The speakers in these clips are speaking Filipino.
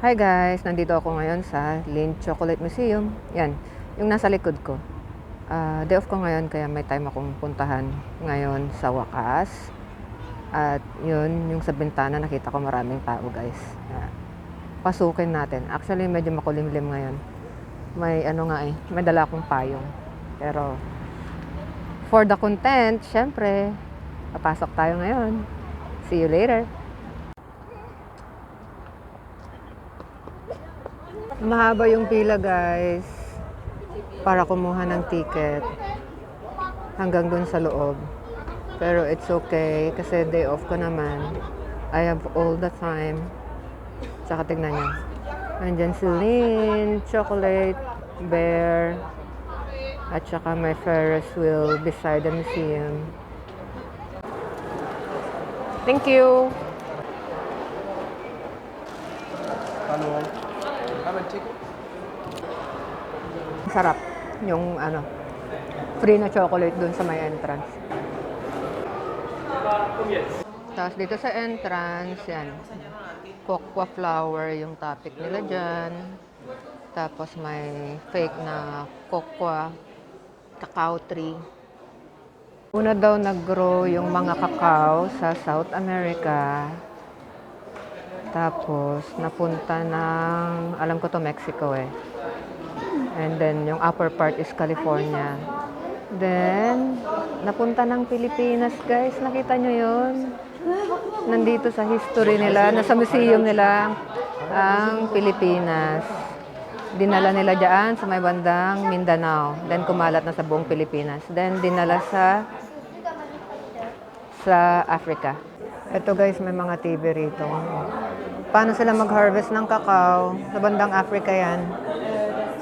Hi guys! Nandito ako ngayon sa Lindt Chocolate Museum. Yan, yung nasa likod ko. Day off ko ngayon kaya may time akong puntahan ngayon sa wakas. At yun, yung sa bintana nakita ko maraming tao guys. Pasukin natin. Actually medyo makulimlim ngayon. May may dala akong payong. Pero for the content, syempre, papasok tayo ngayon. See you later! Mahaba yung pila guys para kumuha ng ticket hanggang dun sa loob, pero it's okay kasi day off ko naman. I have all the time. Tsaka tignan nyo, nandyan si Lindt Chocolate Bear at tsaka may Ferris wheel beside the museum. Thank you. Sarap yung free na chocolate dun sa may entrance. Tapos dito sa entrance, yan, cocoa flower yung topic nila dyan. Tapos may fake na cocoa, cacao tree. Una daw nag-grow yung mga cacao sa South America. Tapos napunta ng, alam ko to Mexico eh. And then, yung upper part is California. Then, napunta ng Pilipinas, guys. Nakita nyo yun? Nandito sa history nila, nasa museum nila, ang Pilipinas. Dinala nila dyan sa may bandang Mindanao. Then, kumalat na sa buong Pilipinas. Then, dinala sa Africa. Ito, guys, may mga TV rito. Paano sila mag-harvest ng cacao? Sa bandang Africa yan.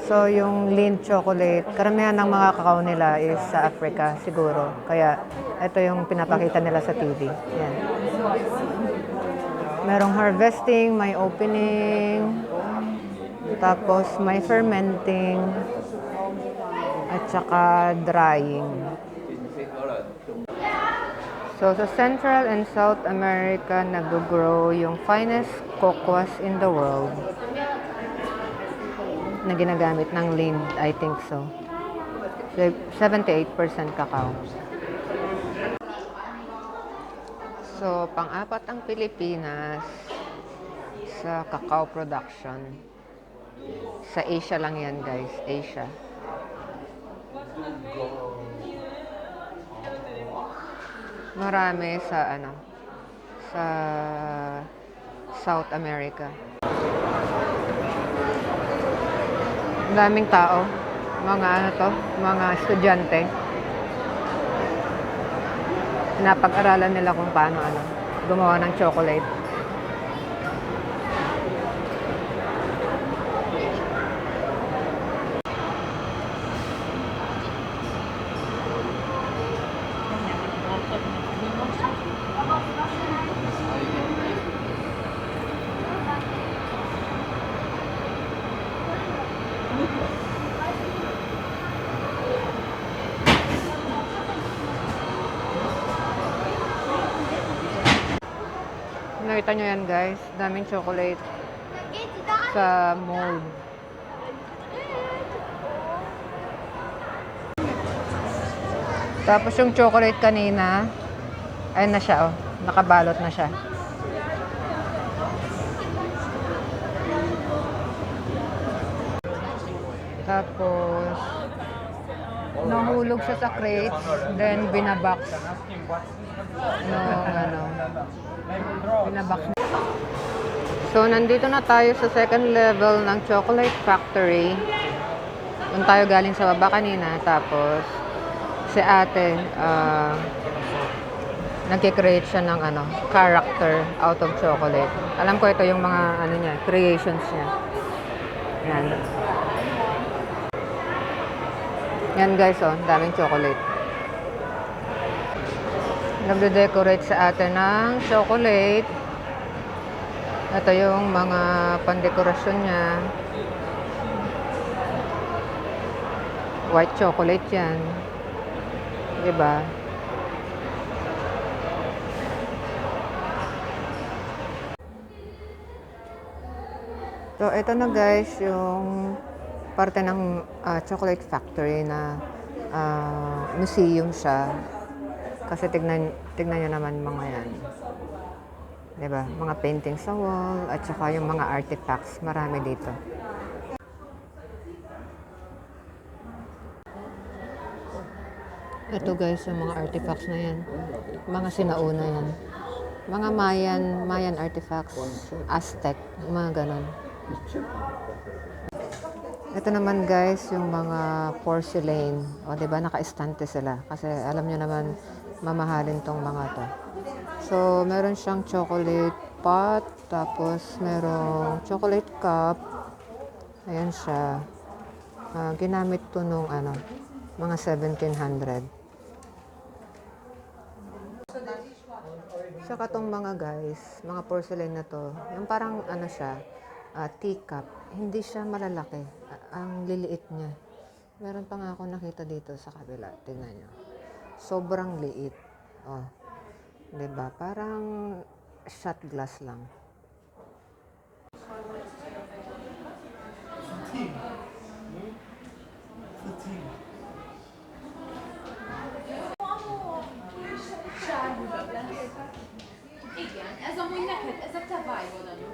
So, yung Lindt Chocolate, karamihan ng mga kakao nila is sa Africa, siguro. Kaya, ito yung pinapakita nila sa TV. Yan. Merong harvesting, may opening, tapos may fermenting, at saka drying. So, sa Central and South America, nag-grow yung finest cocoas in the world na ginagamit ng Lindt, I think so. 78% cacao. So, pang-apat ang Pilipinas sa cacao production. Sa Asia lang yan, guys. Asia. Marami sa sa South America. Daming tao, mga mga estudyante. Napag-aralan nila kung paano gumawa ng chocolate. Nakita nyo yan guys, daming chocolate sa mold. Tapos yung chocolate kanina, ayun na siya nakabalot na siya. Tapos nahulog siya sa crates, then binabox. So, nandito na tayo sa second level ng chocolate factory. Doon tayo galing sa baba kanina. Tapos, si ate, nagkikreate siya ng character out of chocolate. Alam ko ito yung mga niya, creations niya. Yan. Yan guys, daming chocolate. Nagde-decorate sa ate ng chocolate. Ito yung mga pandekorasyon niya. White chocolate yan. Diba? So, ito na guys, yung parte ng chocolate factory na museum siya. Kasi tignan nyo naman mga yan. Diba? Mga paintings sa wall at saka yung mga artifacts. Marami dito. Ito guys, yung mga artifacts na yan. Mga sinauna yan. Mga Mayan artifacts. Aztec. Mga ganon. Ito naman guys, yung mga porcelain. O diba, naka-estante sila. Kasi alam nyo naman, mamahalin tong mga to. So, meron siyang chocolate pot. Tapos, merong chocolate cup. Ayan siya. Ginamit to nung mga 1700. Saka tong mga guys, mga porcelain na to, yung parang siya, teacup, hindi siya malalaki. Ang liliit niya. Meron pa nga ako nakita dito sa kabila. Tingnan nyo. Sobrang liit. Oh. Diba? Parang shot glass lang. Igen, ez amúgy neked, ez a te vibe-od amúgy.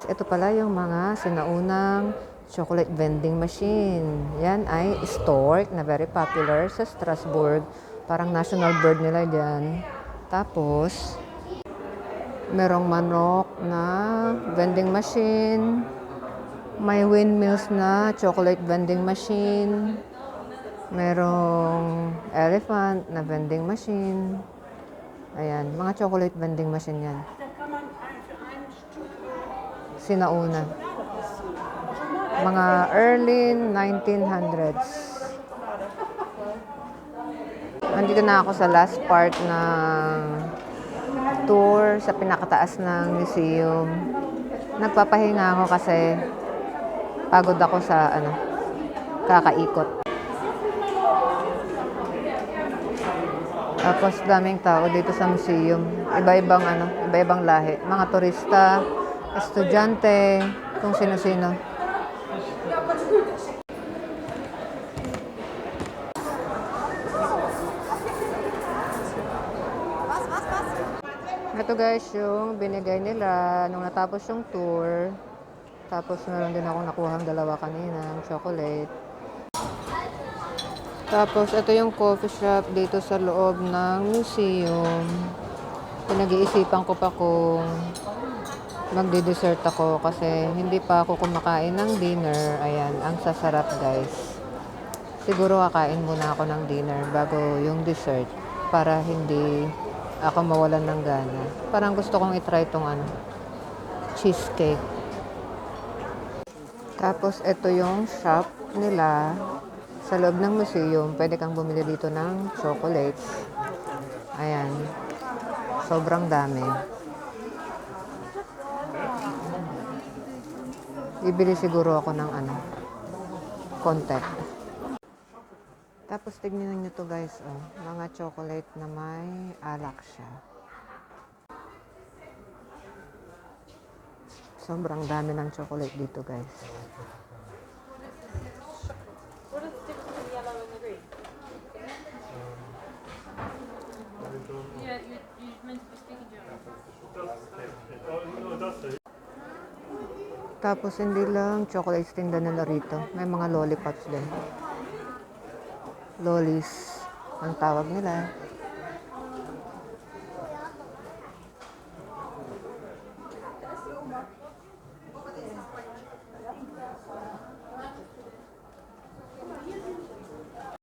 Ito pala yung mga sinaunang chocolate vending machine. Yan ay stork na very popular sa Strasbourg. Parang national bird nila dyan. Tapos, merong manok na vending machine. May windmills na chocolate vending machine. Merong elephant na vending machine. Ayan, mga chocolate vending machine yan. Sinauna. Mga early 1900s. Nandito na ako sa last part ng tour sa pinakataas ng museum. Nagpapahinga ako kasi pagod ako sa kakaikot. Tapos daming tao dito sa museum. Iba-ibang lahi. Mga turista, estudyante, kung sino-sino. Ito guys, yung binigay nila nung natapos yung tour. Tapos meron din akong nakuhang dalawa kanina, chocolate. Tapos ito yung coffee shop dito sa loob ng museum. Pinag-iisipan ko pa kung magdi-dessert ako kasi hindi pa ako kumakain ng dinner. Ayan, ang sasarap guys. Siguro kakain muna ako ng dinner bago yung dessert para hindi ako mawalan ng gana. Parang gusto kong itry itong cheesecake. Tapos ito yung shop nila sa loob ng museum. Pwede kang bumili dito ng chocolates. Ayan. Sobrang dami. Bibili siguro ako ng konti. Tapos tignan nyo to guys, mga chocolate na may alak siya. Sobrang dami ng chocolate dito guys. What is the difference between the yellow and the green? Yeah, you meant to be speaking German. Tapos hindi lang chocolates tinda nila rito. May mga lollipops din. Lollies ang tawag nila.